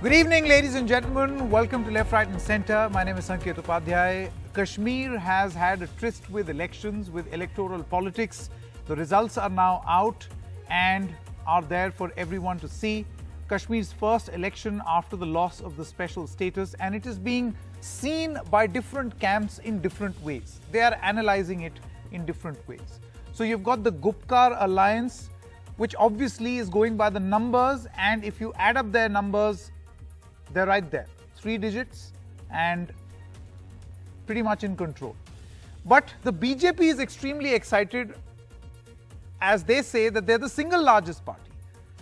Good evening, ladies and gentlemen. Welcome to Left, Right and Centre. My name is Sanket Upadhyay. Kashmir has had a tryst with elections, with electoral politics. The results are now out and are there for everyone to see. Kashmir's first election after the loss of the special status, and it is being seen by different camps in different ways. They are analysing it in different ways. So you've got the Gupkar alliance, which obviously is going by the numbers, and if you add up their numbers, they're right there, 3 digits and pretty much in control. But the BJP is extremely excited, as they say that they're the single largest party.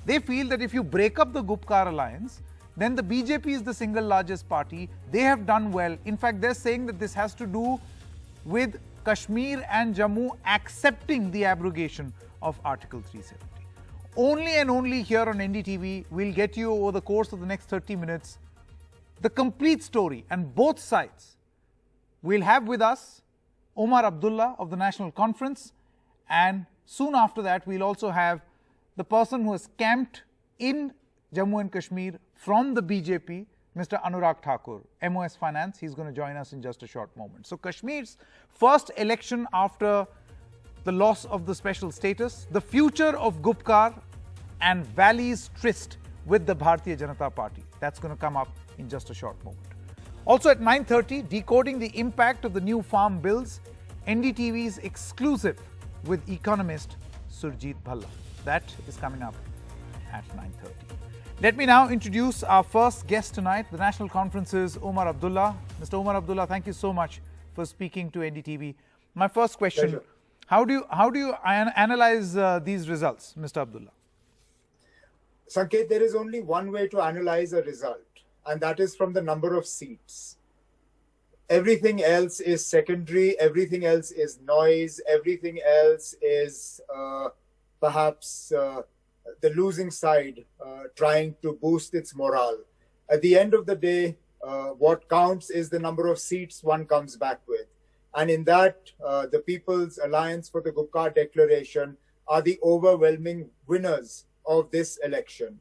They feel that if you break up the Gupkar alliance, then the BJP is the single largest party. They have done well. In fact, they're saying that this has to do with Kashmir and Jammu accepting the abrogation of Article 370. Only and only here on NDTV, we'll get you over the course of the next 30 minutes the complete story and both sides. We'll have with us Omar Abdullah of the National Conference, and soon after that we'll also have the person who has camped in Jammu and Kashmir from the BJP, Mr. Anurag Thakur, MOS Finance. He's going to join us in just a short moment. So Kashmir's first election after the loss of the special status, the future of Gupkar and Valley's tryst with the Bharatiya Janata Party. That's going to come up in just a short moment. Also at 9:30, decoding the impact of the new farm bills, NDTV's exclusive with economist Surjit Bhalla. That is coming up at 9:30. Let me now introduce our first guest tonight, the National Conference's Omar Abdullah. Mr. Omar Abdullah, thank you so much for speaking to NDTV. My first question, Pleasure. how do you analyze these results, Mr. Abdullah? Sanket, there is only one way to analyze a result, and that is from the number of seats. Everything else is secondary, everything else is noise, everything else is perhaps the losing side trying to boost its morale. At the end of the day, what counts is the number of seats one comes back with. And in that, the People's Alliance for the Gupkar Declaration are the overwhelming winners of this election.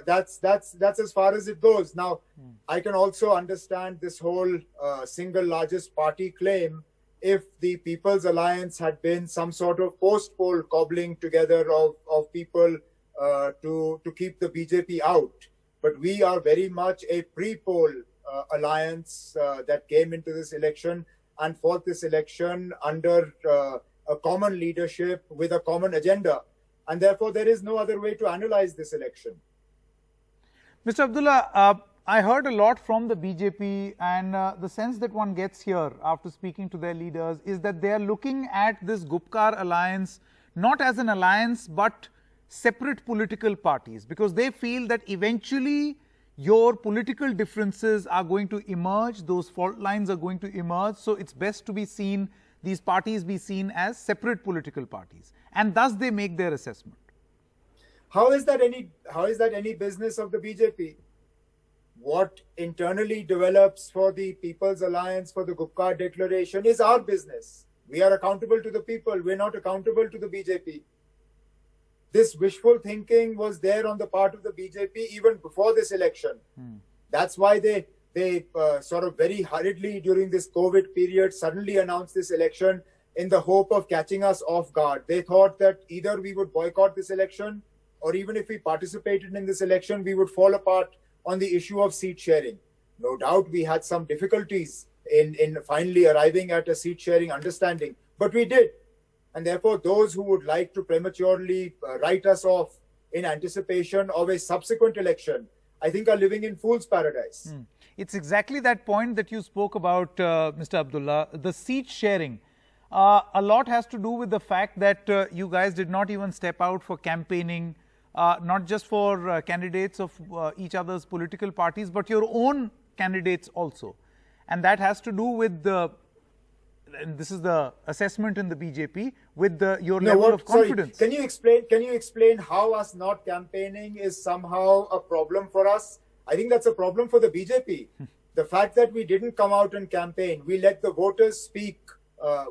That's as far as it goes. Now, I can also understand this whole single largest party claim if the People's Alliance had been some sort of post-poll cobbling together of people to keep the BJP out. But we are very much a pre-poll alliance that came into this election and fought this election under a common leadership with a common agenda. And therefore, there is no other way to analyze this election. Mr. Abdullah, I heard a lot from the BJP, and the sense that one gets here after speaking to their leaders is that they are looking at this Gupkar alliance not as an alliance but separate political parties, because they feel that eventually your political differences are going to emerge, those fault lines are going to emerge, so it's best to be seen, these parties be seen as separate political parties, and thus they make their assessment. How is that any business of the BJP? What internally develops for the People's Alliance for the Gupkar Declaration is our business. We are accountable to the people. We're not accountable to the BJP. This wishful thinking was there on the part of the BJP even before this election. That's why they sort of very hurriedly during this COVID period suddenly announced this election in the hope of catching us off guard. They thought that either we would boycott this election, or even if we participated in this election, we would fall apart on the issue of seat sharing. No doubt we had some difficulties in finally arriving at a seat sharing understanding, but we did. And therefore, those who would like to prematurely write us off in anticipation of a subsequent election, I think are living in fool's paradise. It's exactly that point that you spoke about, Mr. Abdullah, the seat sharing. A lot has to do with the fact that you guys did not even step out for campaigning, not just for candidates of each other's political parties, but your own candidates also. And that has to do with the, and this is the assessment in the BJP, with your level of confidence. Sorry, can you explain how us not campaigning is somehow a problem for us? I think that's a problem for the BJP. The fact that we didn't come out and campaign, we let the voters speak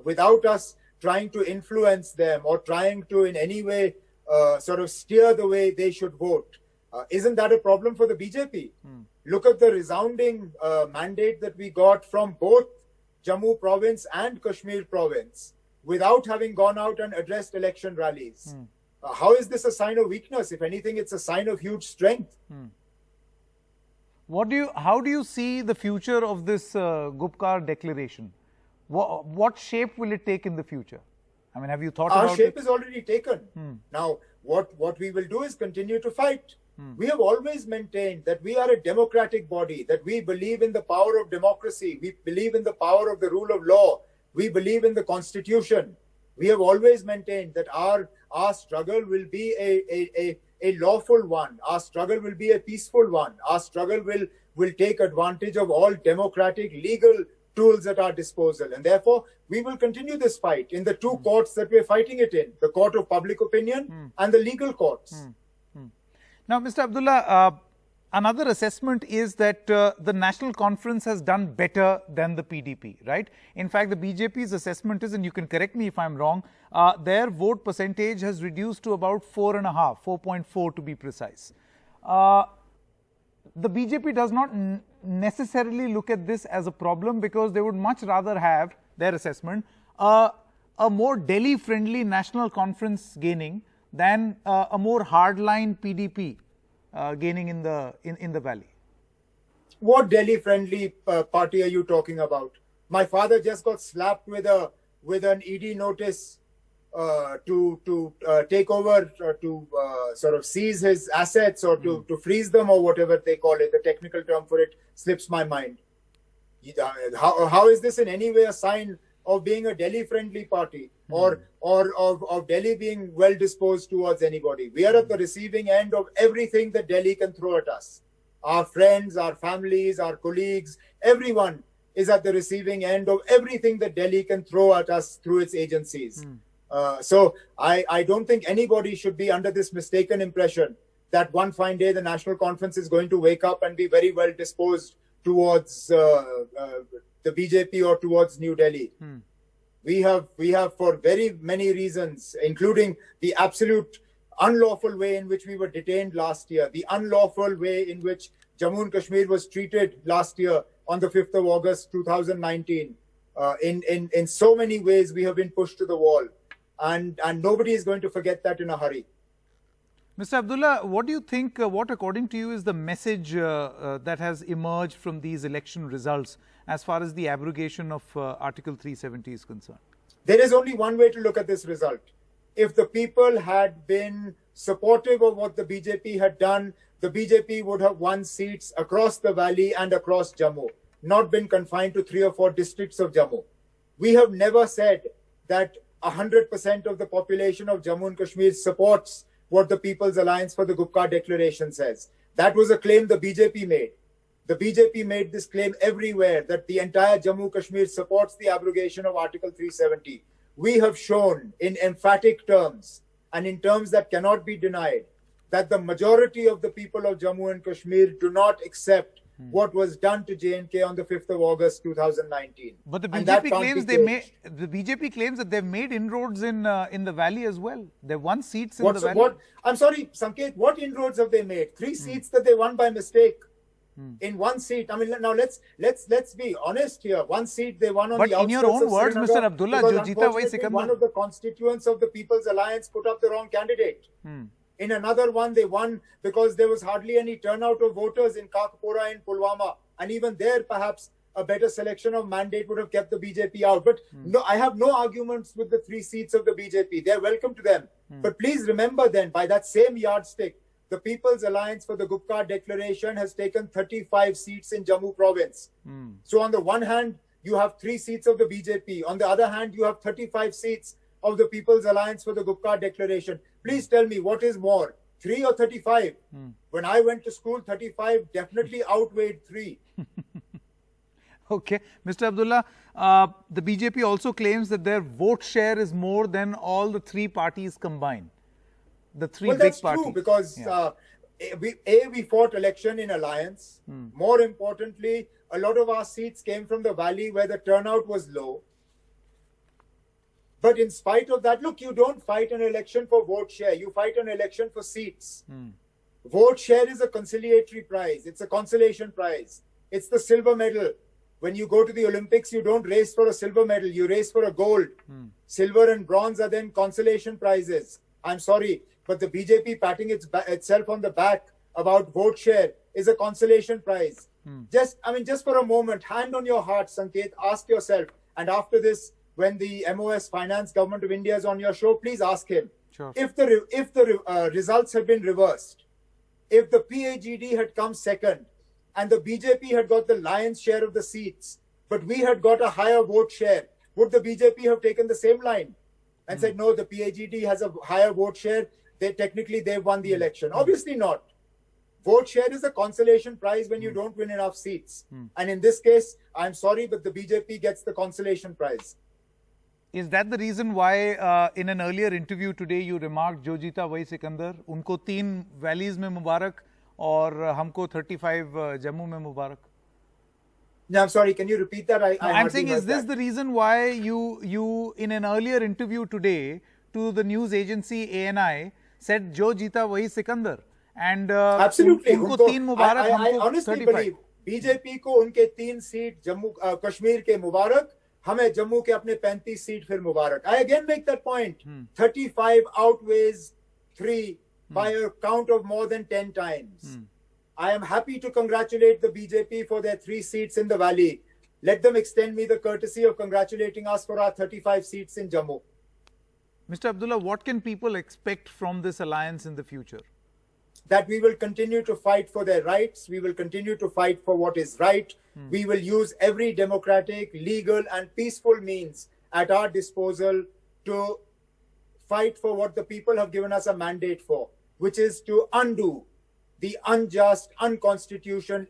without us trying to influence them or trying to in any way sort of steer the way they should vote. Isn't that a problem for the BJP? Look at the resounding mandate that we got from both Jammu province and Kashmir province without having gone out and addressed election rallies. How is this a sign of weakness? If anything, it's a sign of huge strength. How do you see the future of this Gupkar declaration? What shape will it take in the future? I mean, have you thought about it? Our shape is already taken. Now, what we will do is continue to fight. We have always maintained that we are a democratic body, that we believe in the power of democracy, we believe in the power of the rule of law, we believe in the constitution. We have always maintained that our struggle will be a lawful one. Our struggle will be a peaceful one. Our struggle will take advantage of all democratic legal tools at our disposal. And therefore, we will continue this fight in the two courts that we're fighting it in, the court of public opinion and the legal courts. Now, Mr. Abdullah, another assessment is that the National Conference has done better than the PDP, right? In fact, the BJP's assessment is, and you can correct me if I'm wrong, their vote percentage has reduced to about 4.4 to be precise. The BJP does not necessarily look at this as a problem because they would much rather have, their assessment, a more Delhi-friendly National Conference gaining than a more hardline PDP gaining in the valley. What Delhi-friendly party are you talking about? My father just got slapped with an ED notice to take over, to sort of seize his assets or to freeze them or whatever they call it. The technical term for it slips my mind. How is this in any way a sign of being a Delhi-friendly party or of Delhi being well disposed towards anybody? We are at the receiving end of everything that Delhi can throw at us. Our friends, our families, our colleagues, everyone is at the receiving end of everything that Delhi can throw at us through its agencies. So I don't think anybody should be under this mistaken impression that one fine day the National Conference is going to wake up and be very well disposed towards the BJP or towards New Delhi. We have for very many reasons, including the absolute unlawful way in which we were detained last year, the unlawful way in which Jammu and Kashmir was treated last year on the 5th of August 2019. In so many ways, we have been pushed to the wall. And nobody is going to forget that in a hurry. Mr. Abdullah, what do you think, what according to you is the message that has emerged from these election results as far as the abrogation of Article 370 is concerned? There is only one way to look at this result. If the people had been supportive of what the BJP had done, the BJP would have won seats across the valley and across Jammu, not been confined to 3 or 4 districts of Jammu. We have never said that 100% of the population of Jammu and Kashmir supports what the People's Alliance for the Gupkar Declaration says. That was a claim the BJP made. The BJP made this claim everywhere that the entire Jammu Kashmir supports the abrogation of Article 370. We have shown in emphatic terms and in terms that cannot be denied that the majority of the people of Jammu and Kashmir do not accept what was done to J&K on the 5th of August 2019. But the BJP claims that they've made inroads in the valley as well. They've won seats in the valley. I'm sorry, Sanket, what inroads have they made? 3 seats that they won by mistake. In 1 seat. I mean, now let's be honest here. 1 seat they won on the outskirts. But in your own words, Mr. Abdullah, one of the constituents of the People's Alliance put up the wrong candidate. In another one, they won because there was hardly any turnout of voters in Kakapura and Pulwama. And even there, perhaps a better selection of mandate would have kept the BJP out. But no, I have no arguments with the 3 seats of the BJP. They're welcome to them. But please remember then, by that same yardstick, the People's Alliance for the Gupkar Declaration has taken 35 seats in Jammu province. So on the one hand, you have 3 seats of the BJP. On the other hand, you have 35 seats of the People's Alliance for the Gupkar Declaration. Please tell me, what is more, 3 or 35? When I went to school, 35 definitely outweighed 3. Okay. Mr. Abdullah, the BJP also claims that their vote share is more than all the 3 parties combined. The 3 big parties. Well, that's true because we fought election in alliance. More importantly, a lot of our seats came from the valley where the turnout was low. But in spite of that, look, you don't fight an election for vote share. You fight an election for seats. Vote share is a conciliatory prize. It's a consolation prize. It's the silver medal. When you go to the Olympics, you don't race for a silver medal. You race for a gold. Silver and bronze are then consolation prizes. I'm sorry, but the BJP patting itself on the back about vote share is a consolation prize. Just for a moment, hand on your heart, Sanket, ask yourself, and after this, when the MOS Finance Government of India is on your show, please ask him. Sure. If the results had been reversed, if the PAGD had come second, and the BJP had got the lion's share of the seats, but we had got a higher vote share, would the BJP have taken the same line and said, no, the PAGD has a higher vote share, they've won the election? Obviously not. Vote share is a consolation prize when you don't win enough seats. And in this case, I'm sorry, but the BJP gets the consolation prize. Is that the reason why in an earlier interview today you remarked, Jo jeeta wahi Sikandar, unko 3 valleys mein Mubarak और हमको 35 जम्मू में मुबारक? No, I'm sorry. Can you repeat that? I'm saying, is this the reason why you in an earlier interview today to the news agency ANI said Jo jeeta wahi Sikandar, and absolutely उनको 3 मुबारक, I honestly believe BJP को उनके 3 seat Jammu Kashmir के मुबारक, हमें जम्मू के अपने 35 seat फिर मुबारक. I again make that point. 35 outweighs 3 by a count of more than 10 times. I am happy to congratulate the BJP for their 3 seats in the valley. Let them extend me the courtesy of congratulating us for our 35 seats in Jammu. Mr. Abdullah, what can people expect from this alliance in the future? That we will continue to fight for their rights. We will continue to fight for what is right. We will use every democratic, legal and peaceful means at our disposal to fight for what the people have given us a mandate for, which is to undo the unjust, unconstitutional,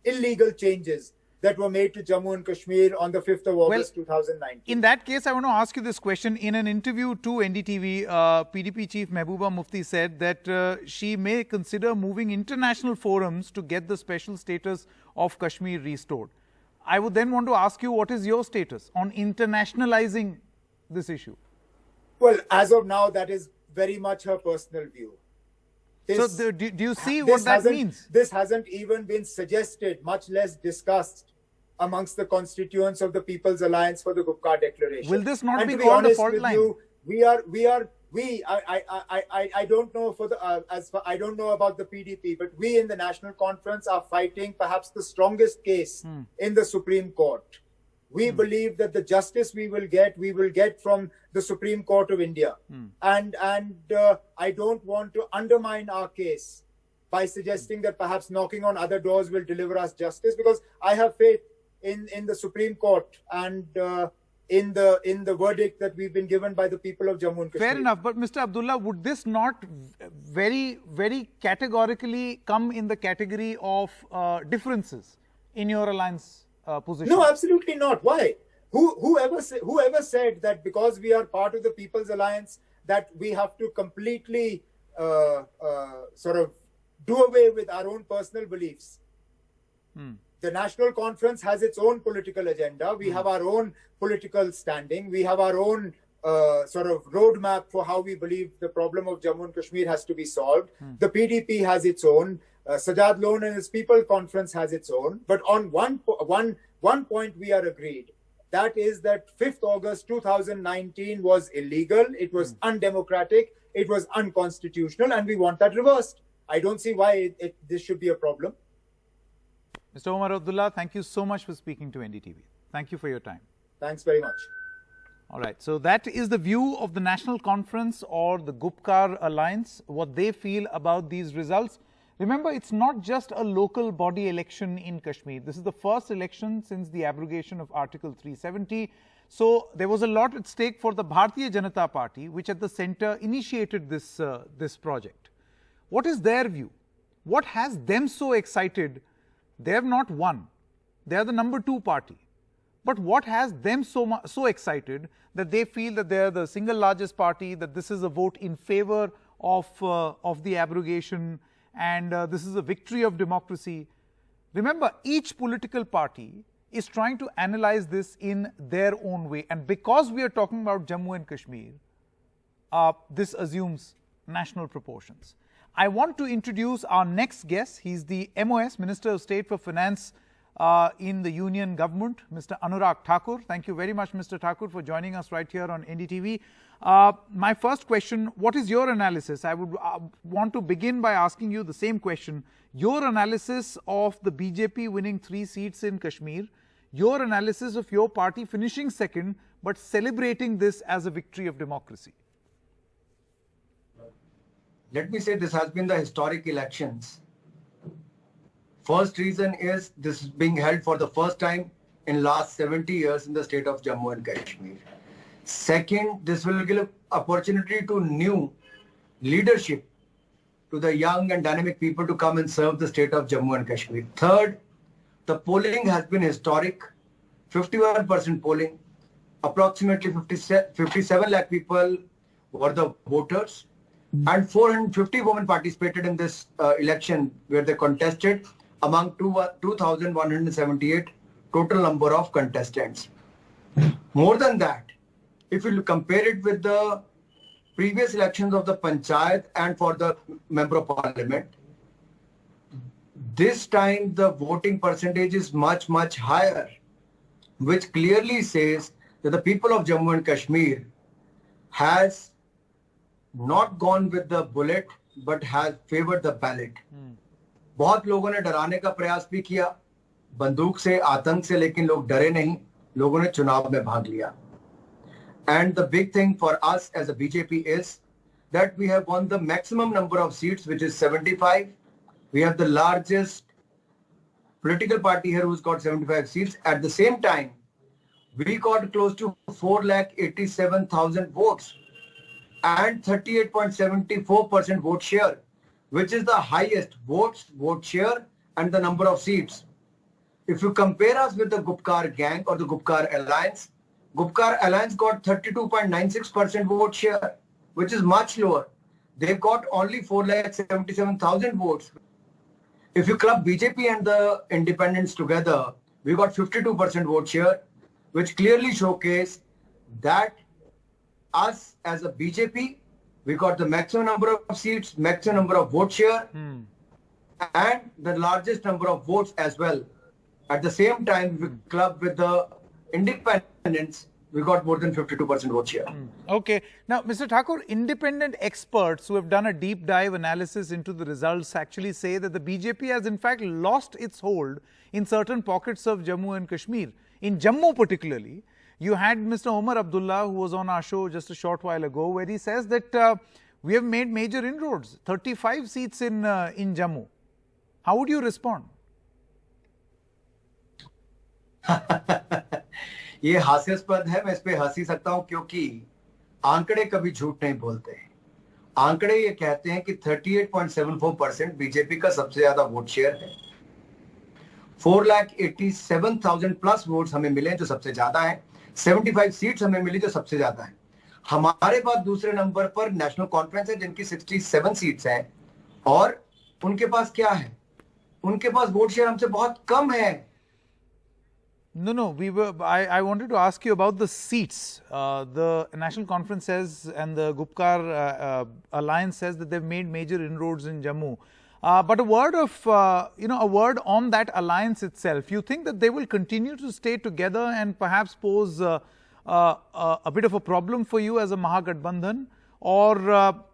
illegal changes that were made to Jammu and Kashmir on the 5th of August 2019. In that case, I want to ask you this question. In an interview to NDTV, PDP Chief Mehbooba Mufti said that she may consider moving international forums to get the special status of Kashmir restored. I would then want to ask you, what is your status on internationalizing this issue? Well, as of now, that is very much her personal view. So do you see what that means? This hasn't even been suggested, much less discussed amongst the constituents of the People's Alliance for the Gupkar Declaration. Will this not be called a fault line? I don't know I don't know about the PDP, but we in the National Conference are fighting perhaps the strongest case in the Supreme Court. We believe that the justice we will get from the Supreme Court of India. And I don't want to undermine our case by suggesting that perhaps knocking on other doors will deliver us justice, because I have faith in the Supreme Court and in the verdict that we've been given by the people of Jammu and Kashmir. Fair enough, but Mr. Abdullah, would this not very, very categorically come in the category of differences in your alliance position? No, absolutely not. Why? Whoever said that because we are part of the People's Alliance that we have to completely sort of do away with our own personal beliefs? The National Conference has its own political agenda. We have our own political standing. We have our own sort of roadmap for how we believe the problem of Jammu and Kashmir has to be solved. The PDP has its own. Sajad Lone and his People Conference has its own. But on one point we are agreed. That is that 5th August 2019 was illegal. It was undemocratic. It was unconstitutional, and we want that reversed. I don't see why this should be a problem. Mr. Omar Abdullah, thank you so much for speaking to NDTV. Thank you for your time. Thanks very much. All right. So that is the view of the National Conference or the Gupkar Alliance, what they feel about these results. Remember, it's not just a local body election in Kashmir. This is the first election since the abrogation of Article 370. So there was a lot at stake for the Bharatiya Janata Party, which at the center initiated this project. What is their view? What has them so excited? They have not won. They are the number 2 party. But what has them so excited that they feel that they are the single largest party, that this is a vote in favor of the abrogation, and this is a victory of democracy? Remember, each political party is trying to analyze this in their own way. And because we are talking about Jammu and Kashmir, this assumes national proportions. I want to introduce our next guest. He's the MOS, Minister of State for Finance in the Union Government, Mr. Anurag Thakur. Thank you very much, Mr. Thakur, for joining us right here on NDTV. My first question, what is your analysis? I would want to begin by asking you the same question. Your analysis of the BJP winning 3 seats in Kashmir, your analysis of your party finishing second, but celebrating this as a victory of democracy. Let me say this has been the historic elections. First reason is this is being held for the first time in last 70 years in the state of Jammu and Kashmir. Second, this will give opportunity to new leadership, to the young and dynamic people to come and serve the state of Jammu and Kashmir. Third, the polling has been historic, 51% polling, approximately 57 lakh people were the voters, and 450 women participated in this election where they contested among 2,178 total number of contestants. More than that, if you compare it with the previous elections of the Panchayat and for the Member of Parliament, this time the voting percentage is much, much higher, which clearly says that the people of Jammu and Kashmir has not gone with the bullet but has favored the ballot. बहुत लोगों ने डराने का प्रयास भी किया, बंदूक से, आतंक से, लेकिन लोग डरे नहीं, लोगों ने चुनाव में भाग लिया. And the big thing for us as a BJP is that we have won the maximum number of seats, which is 75. We have the largest political party here who's got 75 seats. At the same time, we got close to 4,87,000 votes and 38.74% vote share, which is the highest votes, vote share, and the number of seats. If you compare us with the Gupkar gang or the Gupkar Alliance got 32.96% vote share, which is much lower. They've got only 4,77,000 votes. If you club BJP and the independents together, we got 52% vote share, which clearly showcase that us as a BJP, we got the maximum number of seats, maximum number of vote share, and the largest number of votes as well. At the same time, we club with the independents, we got more than 52% vote share. Okay. Now, Mr. Thakur, independent experts who have done a deep dive analysis into the results actually say that the BJP has in fact lost its hold in certain pockets of Jammu and Kashmir. In Jammu particularly, you had Mr. Omar Abdullah, who was on our show just a short while ago, where he says that we have made major inroads, 35 seats in Jammu. How would you respond? ये हास्यास्पद है, मैं इस पे हंसी सकता हूं क्योंकि आंकड़े कभी झूठ नहीं बोलते हैं. आंकड़े ये कहते हैं कि 38.74% बीजेपी का सबसे ज्यादा वोट शेयर है. 4,87,000 प्लस वोट्स हमें मिले जो सबसे ज्यादा है. 75 सीट्स हमें मिली जो सबसे ज्यादा है. हमारे पास दूसरे नंबर पर नेशनल कॉन्फ्रेंस है जिनकी 67 सीट्स हैं और उनके पास क्या है? उनके पास वोट शेयर हमसे बहुत कम है. No. I wanted to ask you about the seats. The National Conference says and the Gupkar Alliance says that they've made major inroads in Jammu. But a word of, a word on that alliance itself. You think that they will continue to stay together and perhaps pose a bit of a problem for you as a Mahagathbandhan? Or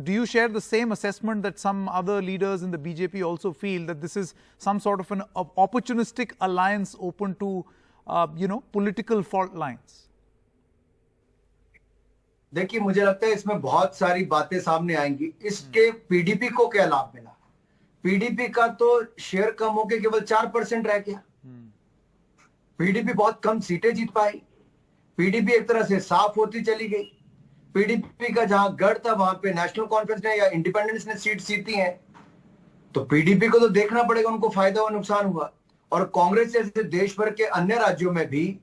do you share the same assessment that some other leaders in the BJP also feel that this is some sort of an opportunistic alliance open to, political fault lines? देखिए, मुझे लगता है इसमें बहुत सारी बातें सामने आएंगी. इसके पीडीपी को क्या लाभ मिला? पीडीपी का तो शेयर कम होके केवल 4% रह गया. पीडीपी बहुत कम सीटें जीत पाई. पीडीपी एक तरह से साफ होती चली गई. पीडीपी का जहां गढ़ था वहां पे नेशनल कॉन्फ्रेंस ने या इंडिपेंडेंस ने सीट जीती हैं. तो पीडीपी को तो देखना पड़ेगा उनको फायदा और नुकसान हुआ. और कांग्रेस जैसे देश भर के अन्य राज्यों में भी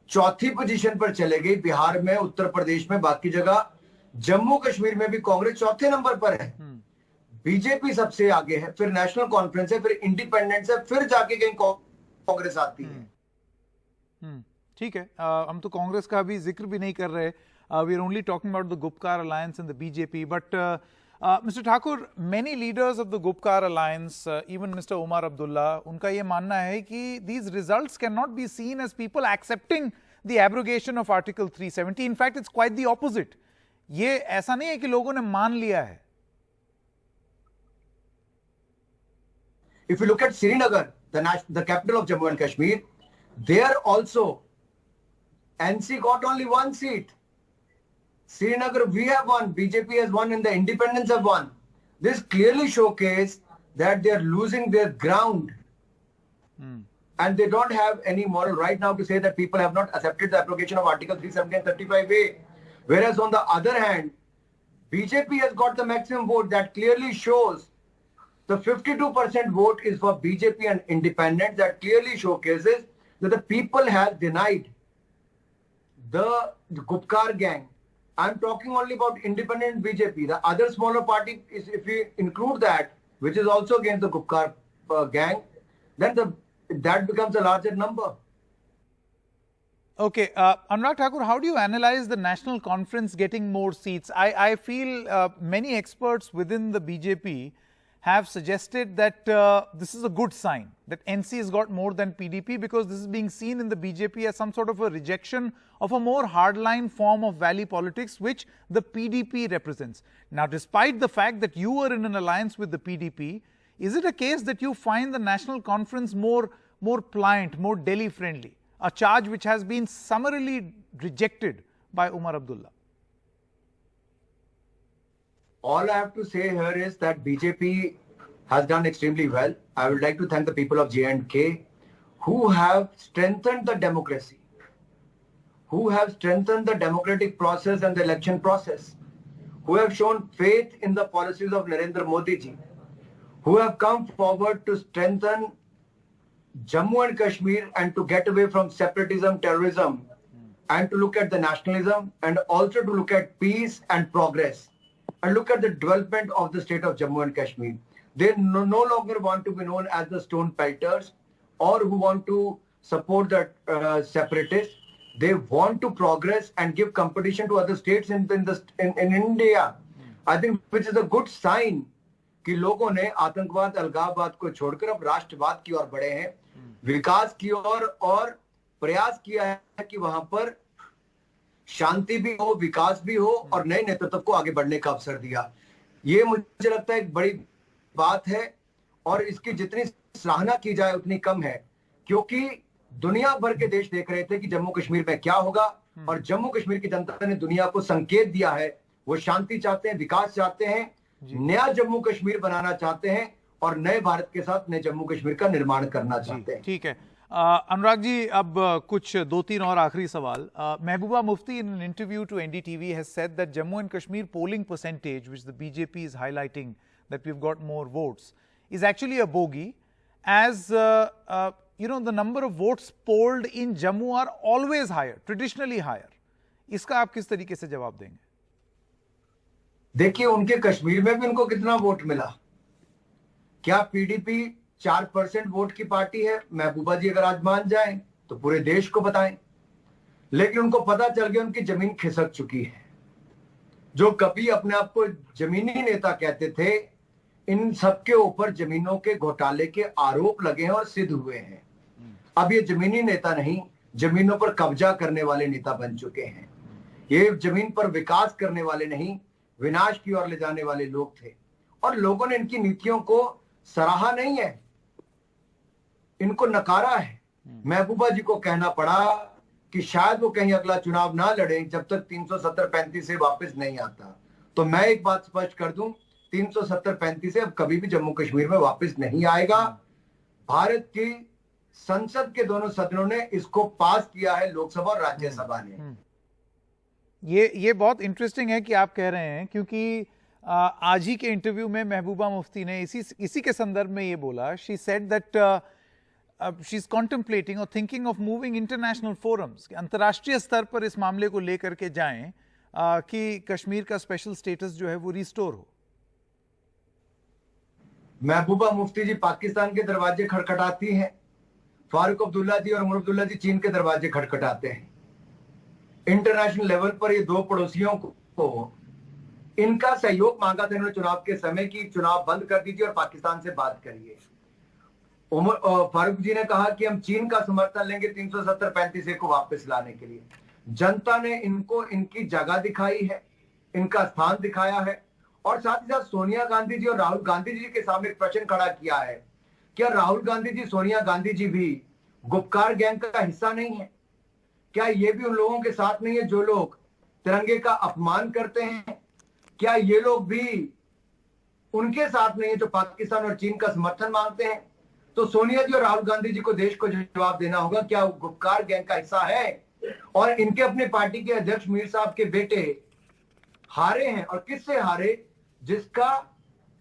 चौथी पोजीशन पर चले गई. बिहार में, उत्तर प्रदेश में, बाकी जगह, जम्मू कश्मीर में भी कांग्रेस चौथे नंबर पर है. बीजेपी सबसे आगे है, फिर नेशनल कॉन्फ्रेंस है, फिर इंडिपेंडेंस है, फिर जाके कहीं कांग्रेस आती है. ठीक है, हम तो कांग्रेस का भी जिक्र भी नहीं कर रहे. We are only talking about the Gupkar alliance and the BJP. But Mr. Thakur, many leaders of the Gupkar alliance, even Mr. Omar Abdullah, उनका ये मानना है कि these results cannot be seen as people accepting the abrogation of Article 370. In fact, it's quite the opposite. ये ऐसा नहीं है कि लोगों ने मान लिया है. If you look at Srinagar, the capital of Jammu and Kashmir, there also NC got only one seat. Srinagar, we have won, BJP has won, and the independents have won. This clearly showcases that they are losing their ground. And they don't have any moral right now to say that people have not accepted the application of Article 370 and 35A. Whereas on the other hand, BJP has got the maximum vote. That clearly shows the 52% vote is for BJP and independents. That clearly showcases that the people have denied the Gupkar gang. I'm talking only about independent BJP. The other smaller party is, if we include that, which is also against the Gupkar gang, then that becomes a larger number. Okay, Anurag Thakur, how do you analyze the National Conference getting more seats? I feel many experts within the BJP have suggested that this is a good sign, that NC has got more than PDP, because this is being seen in the BJP as some sort of a rejection of a more hardline form of valley politics, which the PDP represents. Now, despite the fact that you were in an alliance with the PDP, is it a case that you find the National Conference more pliant, more Delhi-friendly? A charge which has been summarily rejected by Omar Abdullah. All I have to say here is that BJP has done extremely well. I would like to thank the people of J&K who have strengthened the democracy, who have strengthened the democratic process and the election process, who have shown faith in the policies of Narendra Modi ji, who have come forward to strengthen Jammu and Kashmir and to get away from separatism, terrorism, and to look at the nationalism, and also to look at peace and progress, and look at the development of the state of Jammu and Kashmir. They no longer want to be known as the stone pelters or who want to support the separatists. They want to progress and give competition to other states in India. I think which is a good sign कि लोगों ने आतंकवाद, अलगाववाद को छोड़कर अब राष्ट्रवाद की ओर बढ़े हैं, विकास की ओर, और प्रयास किया है कि वहां पर शांति भी हो, विकास भी हो और नए नेतृत्व को आगे बढ़ने का अवसर दिया. ये मुझे लगता है एक बड़ी बात है और इसकी जितनी सराहना की जाए उतनी कम है, क्योंकि दुनिया भर के देश देख रहे थे कि जम्मू कश्मीर में क्या होगा, और जम्मू कश्मीर की जनता ने दुनिया को संकेत दिया है. वो शांति चाहते हैं, विकास चाहते हैं, नया जम्मू कश्मीर बनाना चाहते हैं और नए भारत के साथ नए जम्मू कश्मीर का निर्माण करना चाहते हैं. ठीक है अनुराग जी, अब कुछ 2-3 और आखिरी सवाल. Mehbooba Mufti in an interview to NDTV has said that Jammu and Kashmir polling percentage, which the BJP is highlighting that we've got more votes, is actually a bogey, as you know, the number of votes polled in Jammu are always higher, traditionally higher. इसका आप किस तरीके से जवाब देंगे? देखिए, उनके कश्मीर में भी उनको कितना वोट मिला. क्या पीडीपी 4% वोट की पार्टी है? महबूबा जी अगर आज मान जाएं तो पूरे देश को बताएं. लेकिन उनको पता चल गया उनकी जमीन खिसक चुकी है. जो कभी अपने आप को जमीनी नेता कहते थे, इन सबके ऊपर जमीनों के घोटाले के आरोप लगे हैं और सिद्ध हुए हैं. अब ये जमीनी नेता नहीं, जमीनों पर कब्जा करने वाले नेता बन चुके हैं. ये जमीन पर विकास करने वाले नहीं, विनाश की ओर ले जाने वाले लोग थे. और लोगों ने इनकी नीतियों को सराहा नहीं है, इनको नकारा है. महबूबा जी को कहना पड़ा कि शायद वो कहीं अगला चुनाव ना लड़े जब तक 370-35 से वापस नहीं आता. तो मैं एक बात स्पष्ट कर दूं, 370-35 से अब कभी भी जम्मू कश्मीर में वापस नहीं आएगा. भारत की संसद के दोनों सदनों ने इसको पास किया है, लोकसभा और राज्यसभा ने. ये बहुत इंटरेस्टिंग है कि आप कह रहे हैं, क्योंकि आज ही के इंटरव्यू में महबूबा मुफ्ती ने इसी के संदर्भ में ये बोला. She said that she is contemplating और thinking of moving international forums, अंतर्राष्ट्रीय स्तर पर इस मामले को लेकर के जाएं कि कश्मीर का स्पेशल स्टेटस जो है वो रिस्टोर हो. महबूबा मुफ्ती जी पाकिस्तान के दरवाजे खटखटाती हैं, फारूक अब्दुल्ला जी और उमर अब्दुल्ला जी चीन के दरवाजे खटखटाते हैं. इंटरनेशनल लेवल पर ये दो पड़ोसियों को इनका सहयोग मांगा था इन्होंने चुनाव के समय की चुनाव बंद कर दीजिए और पाकिस्तान से बात करिए। उमर फारूक जी ने कहा कि हम चीन का समर्थन लेंगे 370-35 को वापस लाने के लिए। जनता ने इनको इनकी जगह दिखाई है, इनका स्थान दिखाया है, और साथ ही साथ सोनिया गांधी जी और राहुल गांधी जी के सामने एक प्रश्न खड़ा किया है, क्या राहुल गांधी जी, सोनिया गांधी जी भी गुपकार गैंग का हिस्सा नहीं है? क्या ये भी उन लोगों के साथ नहीं है जो लोग तिरंगे का अपमान करते हैं? क्या ये लोग भी उनके साथ नहीं है जो पाकिस्तान और चीन का समर्थन मांगते हैं? तो सोनिया जी और राहुल गांधी जी को देश को जवाब देना होगा, क्या वो गुपकार गैंग का हिस्सा है? और इनके अपने पार्टी के अध्यक्ष मीर साहब के बेटे हारे हैं, और किससे हारे? जिसका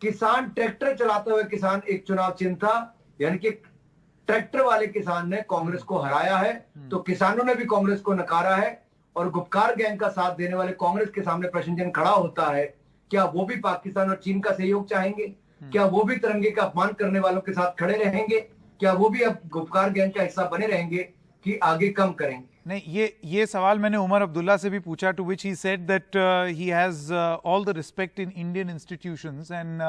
किसान ट्रैक्टर चलाते हुए किसान एक चुनाव चिन्ह था, यानी कि ट्रैक्टर वाले किसान ने कांग्रेस को हराया है। तो किसानों ने भी कांग्रेस को नकारा है, और गुपकार गैंग का साथ देने वाले कांग्रेस के सामने प्रश्न चिन्ह खड़ा होता है, क्या वो भी पाकिस्तान और चीन का सहयोग चाहेंगे? क्या वो भी तिरंगे का अपमान करने वालों के साथ खड़े रहेंगे? क्या वो भी अब गुपकार गैंग का हिस्सा बने रहेंगे कि आगे कम करेंगे? नहीं, ये सवाल मैंने उमर अब्दुल्ला से भी पूछा, to which he said that he has all the respect in Indian institutions and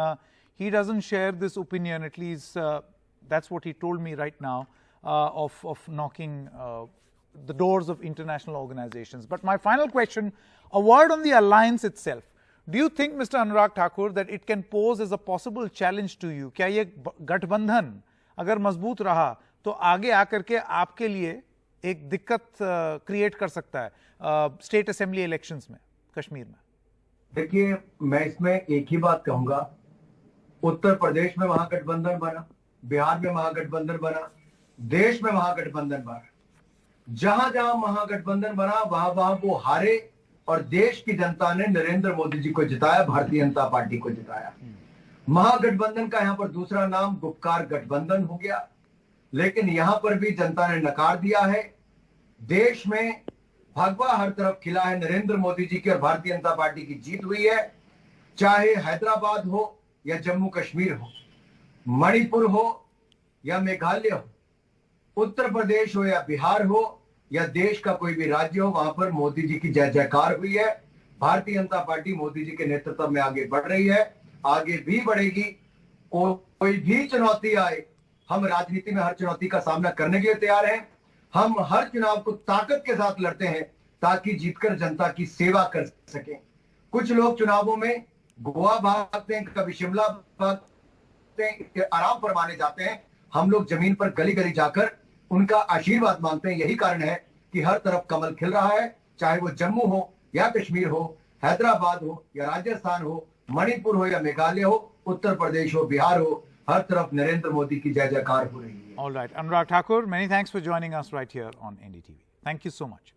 he doesn't share this opinion, at least that's what he told me right now, of knocking the doors of international organizations. But my final question, a word on the alliance itself. Do you think, Mr. Anurag Thakur, that it can pose as a possible challenge to you? क्या ये गठबंधन अगर मजबूत रहा तो आगे आकर के आपके लिए एक दिक्कत क्रिएट कर सकता है स्टेट असेंबली इलेक्शंस में कश्मीर में? देखिए, मैं इसमें एक ही बात कहूंगा, उत्तर प्रदेश में महागठबंधन बना, बिहार में महागठबंधन बना, देश में महागठबंधन बना। जहां जहां महागठबंधन बना वहां वो हारे, और देश की जनता ने नरेंद्र मोदी जी को जिताया, भारतीय जनता पार्टी को जिताया। महागठबंधन का यहां पर दूसरा नाम गुपकार गठबंधन हो गया, लेकिन यहां पर भी जनता ने नकार दिया है। देश में भगवा हर तरफ खिला है, नरेंद्र मोदी जी की और भारतीय जनता पार्टी की जीत हुई है। चाहे हैदराबाद हो या जम्मू कश्मीर हो, मणिपुर हो या मेघालय हो, उत्तर प्रदेश हो या बिहार हो या देश का कोई भी राज्य हो, वहां पर मोदी जी की जय जयकार हुई है। भारतीय जनता पार्टी मोदी जी के नेतृत्व में आगे बढ़ रही है, आगे भी बढ़ेगी। कोई भी चुनौती आए, हम राजनीति में हर चुनौती का सामना करने के लिए तैयार हैं। हम हर चुनाव को ताकत के साथ लड़ते हैं ताकि जीतकर जनता की सेवा कर सकें। कुछ लोग चुनावों में गोवा भागते हैं, कभी शिमला भागते हैं, आराम फरमाने जाते हैं। हम लोग जमीन पर गली गली जाकर उनका आशीर्वाद मांगते हैं। यही कारण है कि हर तरफ कमल खिल रहा है, चाहे वो जम्मू हो या कश्मीर हो, हैदराबाद हो या राजस्थान हो, मणिपुर हो या मेघालय हो, उत्तर प्रदेश हो, बिहार हो, हर तरफ नरेंद्र मोदी की जय जयकार हो रही है। All right, Anurag Thakur, many thanks for joining us right here on NDTV. Thank you so much.